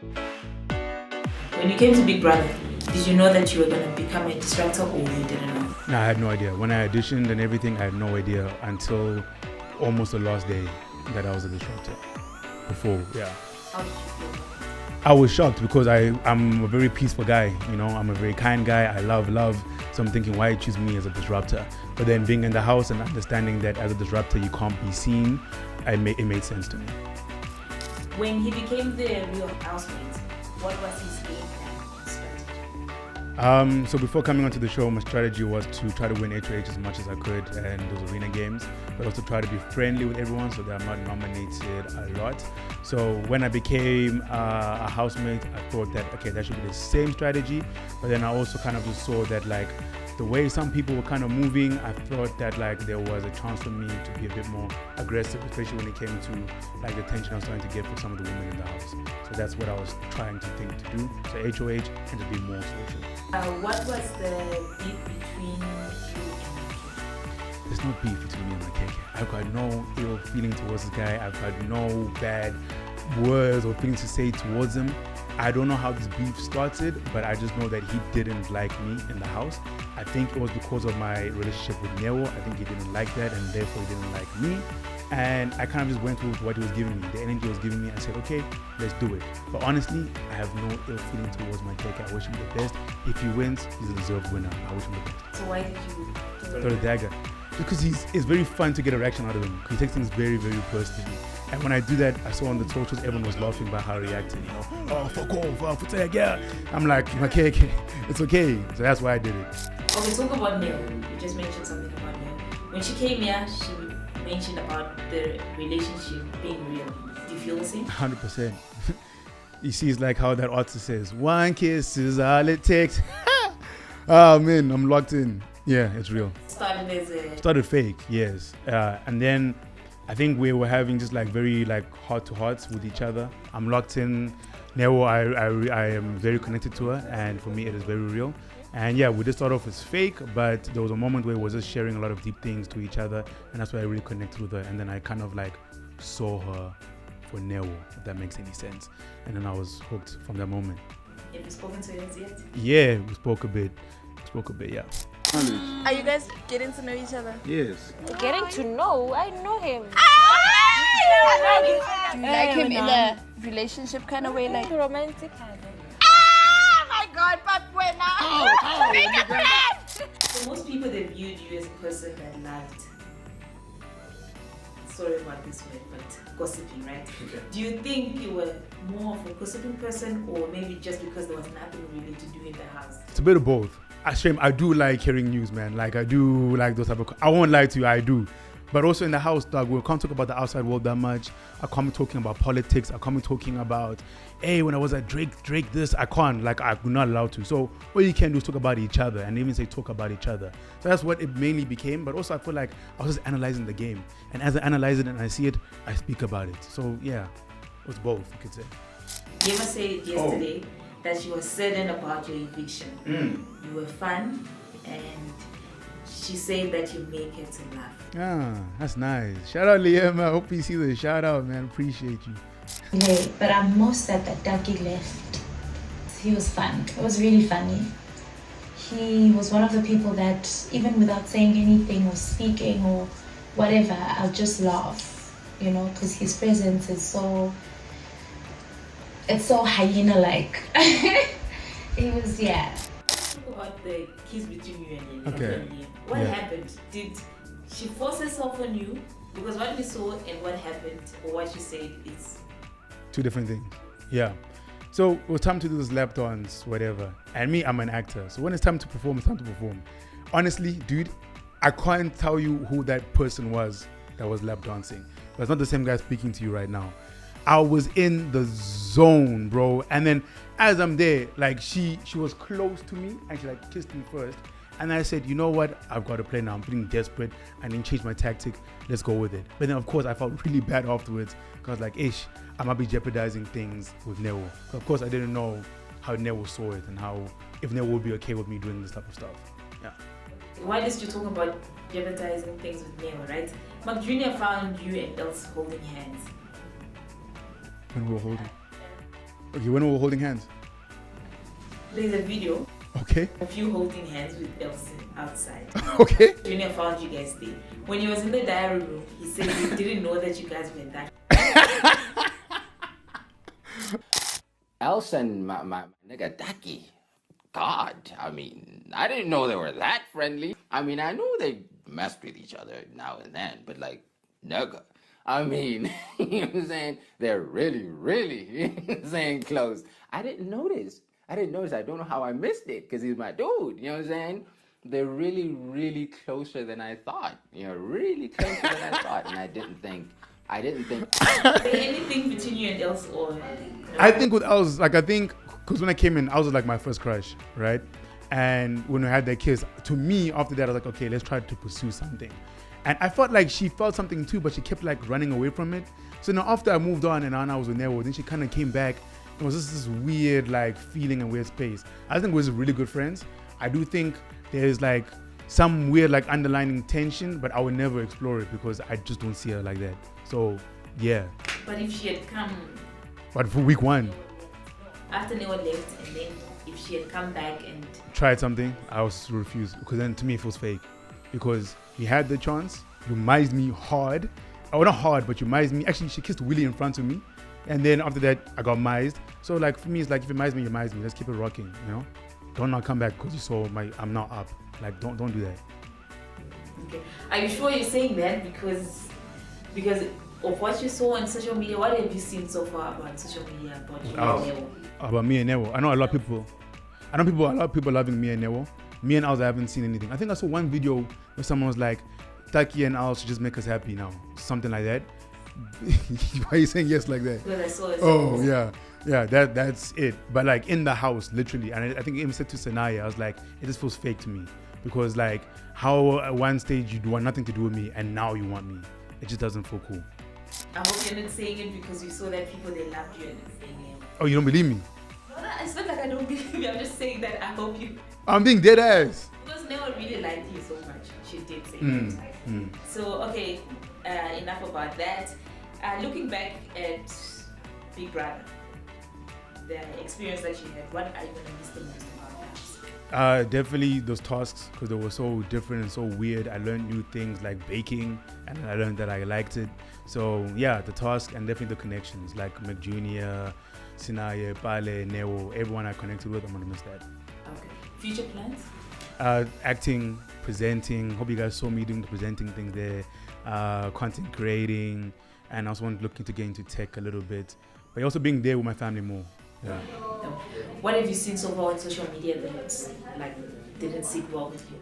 When you came to Big Brother, did you know that you were going to become a disruptor, or you didn't know? No, I had no idea. When I auditioned and everything, I had no idea until almost the last day that I was a disruptor. Before, yeah. How did you feel? I was shocked because I'm a very peaceful guy, you know, I'm a very kind guy, I love. So I'm thinking, why choose me as a disruptor? But then being in the house and understanding that as a disruptor you can't be seen, it made sense to me. When he became the real housemate, what was his game plan strategy? So before coming onto the show, my strategy was to try to win HOH as much as I could and those arena games, but also try to be friendly with everyone so that I'm not nominated a lot. So when I became a housemate, I thought that, okay, that should be the same strategy, but then I also kind of just saw that like the way some people were kind of moving, I thought that like there was a chance for me to be a bit more aggressive, especially when it came to like the attention I was trying to get for some of the women in the house. So that's what I was trying to think to do. So HOH and to be more social. What was the beef between you and There's no beef between me and Makhekhe. I've got no ill feeling towards this guy. I've got no bad words or things to say towards him. I don't know how this beef started, but I just know that he didn't like me in the house. I think it was because of my relationship with Neo. I think he didn't like that and therefore he didn't like me. And I kind of just went with what he was giving me, the energy he was giving me. I said, okay, let's do it. But honestly, I have no ill feeling towards Makhekhe. I wish him the best. If he wins, he's a deserved winner. I wish him the best. So why did you Throw the dagger? Because it's very fun to get a reaction out of him. He takes things very, very personally. And when I do that, I saw on the socials, everyone was laughing about how I reacted, you know. Oh, fuck off, for tag, yeah. I'm like, Makhekhe, it's okay. So that's why I did it. Okay, talk about Neo. You just mentioned something about Neo. When she came here, she mentioned about the relationship being real. Do you feel the same? 100%. You see, it's like how that artist says, one kiss is all it takes. Oh, man, I'm locked in. Yeah, it's real. Started fake, yes. And then I think we were having just like very like heart-to-hearts with each other. I'm locked in. Neo, I am very connected to her, and for me it is very real. And yeah, we did start off as fake, but there was a moment where we were just sharing a lot of deep things to each other, and that's why I really connected with her. And then I kind of like saw her for Neo, if that makes any sense. And then I was hooked from that moment. Have you spoken to her yet? Yeah, we spoke a bit, yeah. Are you guys getting to know each other? Yes. Getting to know? I know him. Do you like him in a relationship kind of way? Like romantic kind of. oh my god, Papuena! So most people, they viewed you as a person that loved, sorry about this word, but gossiping, right? Okay. Do you think you were more of a gossiping person, or maybe just because there was nothing really to do in the house? It's a bit of both. I do like hearing news, man. Like I do like those type of. I won't lie to you, I do. But also in the house, dog, we can't talk about the outside world that much. I can't be talking about politics. I can't be talking about, hey, when I was at Drake this. I can't. Like I'm not allowed to. So all you can do is talk about each other, and even say talk about each other. So that's what it mainly became. But also I feel like I was just analyzing the game, and as I analyze it and I see it, I speak about it. So yeah, it was both, you could say. You ever said yesterday that you were certain about your eviction? You were fun, and she said that you make her to laugh. Ah, that's nice. Shout out Liam. I hope you see the shout out, man. Appreciate you. Yeah, but I'm most sad that Taki left. He was fun. It was really funny. He was one of the people that even without saying anything or speaking or whatever, I'll just laugh, you know, because his presence is so, it's so hyena-like. He was, yeah. Talk about the kiss between you and Okay. Liam. What happened? Did she force herself on you? Because what we saw and what happened, or what she said, is two different things. Yeah. So it was time to do this lap dance, whatever. And me, I'm an actor. So when it's time to perform, it's time to perform. Honestly, dude, I can't tell you who that person was that was lap dancing. But it's not the same guy speaking to you right now. I was in the zone, bro. And then as I'm there, like she was close to me and she like kissed me first. And I said, you know what? I've got to play now. I'm feeling desperate. I didn't change my tactic. Let's go with it. But then, of course, I felt really bad afterwards because, like, I might be jeopardizing things with Neo. Of course, I didn't know how Neo saw it and how if Neo would be okay with me doing this type of stuff. Yeah. Why did you talk about jeopardizing things with Neo, right? Mark Jr. found you and Els holding hands. When we were holding. Okay, when we were holding hands. There's a video Okay. of you holding hands with Elsie outside. Okay. Junior found you guys there. When he was in the diary room, he said he didn't know that you guys were that. Elsa and my nigga Taki. God, I mean, I didn't know they were that friendly. I mean, I knew they messed with each other now and then, but like, nigga. I mean, you know what I'm saying? They're really, really, you know what I'm saying, close. I didn't notice. I don't know how I missed it because he's my dude, you know what I'm saying? They're really, really closer than I thought. You know, really closer than I thought. And I didn't think. Is there anything between you and Elsie or no? I think with Els, like, I think, because when I came in, Els was like my first crush, right? And when we had that kiss, to me, after that, I was like, okay, let's try to pursue something. And I felt like she felt something too, but she kept like running away from it. So now after I moved on and I was with Newo, then she kind of came back. It was just this weird like feeling and weird space. I think we're really good friends. I do think there's like some weird like underlying tension, but I would never explore it because I just don't see her like that. So yeah. But if she had come... But for week 1. After Newo left, and then if she had come back and... Tried something, I was refused because then to me it feels fake. Because we had the chance, you mized me hard. Oh, not hard, but you mized me. Actually, she kissed Willie in front of me. And then after that, I got mized. So like for me, it's like if you mize me, you mize me. Let's keep it rocking, you know? Don't not come back because you saw I'm not up. Like don't do that. Okay. Are you sure you're saying that because of what you saw on social media? What have you seen so far about social media about you and Newo? About me and Newo. I know a lot of people loving me and Newo. Me and Els, I haven't seen anything. I think I saw one video where someone was like, Taki and Els should just make us happy now. Something like that. Why are you saying yes like that? Because I saw it. Oh, yeah, that's it. But like in the house, literally, and I think I even said to Sanaya, I was like, it just feels fake to me. Because like how at one stage you want nothing to do with me and now you want me. It just doesn't feel cool. I hope you're not saying it because you saw that people, they loved you and everything. Oh, you don't believe me? No, it's not like I don't believe you. I'm just saying that I hope you... I'm being dead ass. Because Newo really liked you so much. She did say that. So, okay, enough about that. Looking back at Big Brother, the experience that you had, what are you going to miss the most about that? Definitely those tasks because they were so different and so weird. I learned new things like baking and I learned that I liked it. So yeah, the task and definitely the connections like McJunior, Sinaye, Pale, Newo, everyone I connected with, I'm going to miss that. Okay. Future plans? Acting, presenting. Hope you guys saw me doing the presenting thing there. Content creating. And I also looking to get into tech a little bit. But also being there with my family more. Yeah. What have you seen so far on social media that like didn't sit well with you?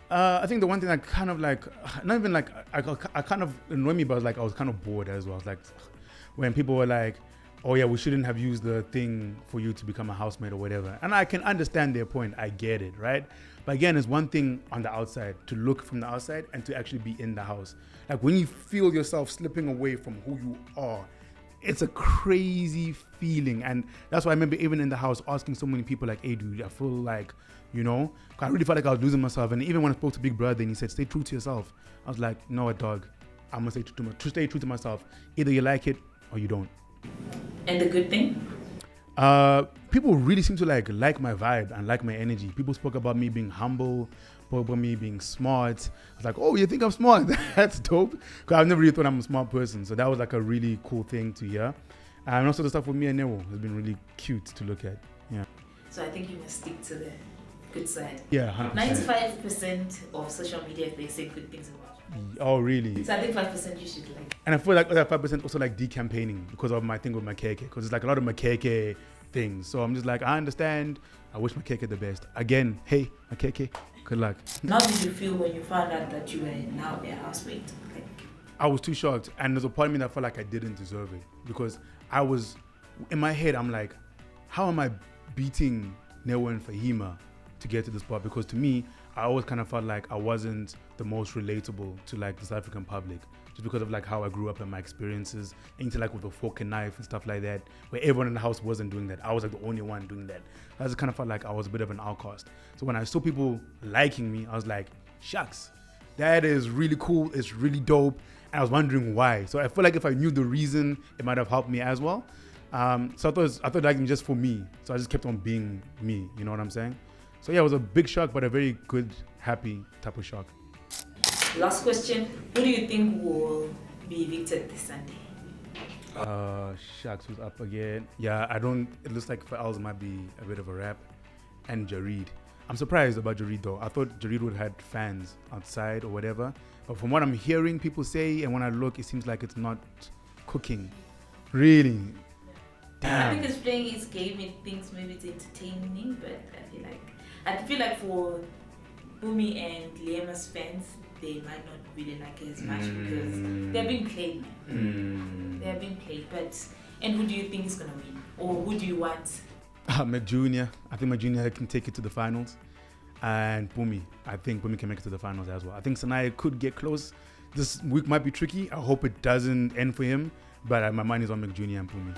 I think the one thing I kind of like, not even like, I kind of annoyed me, but like I was kind of bored as well. I was like, when people were like, oh yeah, we shouldn't have used the thing for you to become a housemate or whatever. And I can understand their point. I get it, right? But again, it's one thing on the outside, to look from the outside and to actually be in the house. Like when you feel yourself slipping away from who you are, it's a crazy feeling. And that's why I remember even in the house asking so many people like, hey dude, I feel like, you know, I really felt like I was losing myself. And even when I spoke to Big Brother and he said, stay true to yourself. I was like, no, dog, I'm gonna stay true to myself. Either you like it or you don't. And the good thing? People really seem to like my vibe and like my energy. People spoke about me being humble, spoke about me being smart. I was like, oh, you think I'm smart? That's dope. Because I've never really thought I'm a smart person. So that was like a really cool thing to hear. And also the stuff with me and Newo has been really cute to look at. Yeah. So I think you must stick to the good side. Yeah, 100%. 95% of social media, they say good things about you. Oh, really? So I think 5% you should like. And I feel like that 5% also like decampaigning because of my thing with Makhekhe. Because it's like a lot of Makhekhe things. So I'm just like, I understand. I wish Makhekhe the best. Again, hey, Makhekhe, good luck. How did you feel when you found out that you were now a housemate? Like, I was too shocked. And there's a part of me that felt like I didn't deserve it. Because I was, in my head, I'm like, how am I beating Newo and Fahima to get to this part? Because to me, I always kind of felt like I wasn't the most relatable to like the South African public, just because of like how I grew up and my experiences into like with a fork and knife and stuff like that, where everyone in the house wasn't doing that. I was like the only one doing that. I just kind of felt like I was a bit of an outcast. So when I saw people liking me, I was like, shucks, that is really cool. It's really dope. And I was wondering why. So I feel like if I knew the reason, it might have helped me as well. So I thought like just for me. So I just kept on being me. You know what I'm saying? So yeah, it was a big shock, but a very good, happy type of shock. Last question. Who do you think will be evicted this Sunday? Shucks, who's up again? Yeah, it looks like Fa'als might be a bit of a rap. And Jareed. I'm surprised about Jareed though. I thought Jareed would have had fans outside or whatever. But from what I'm hearing people say, and when I look, it seems like it's not cooking. Really? Damn. I think it's playing his game and thinks maybe it's entertaining, but I feel like for Bumi and Liama's fans, they might not really like it as much because they're being played. They're being played. And who do you think is gonna win? Or who do you want? McJunior. I think McJunior can take it to the finals. And Bumi. I think Bumi can make it to the finals as well. I think Sanaya could get close. This week might be tricky. I hope it doesn't end for him. But my mind is on McJunior and Bumi.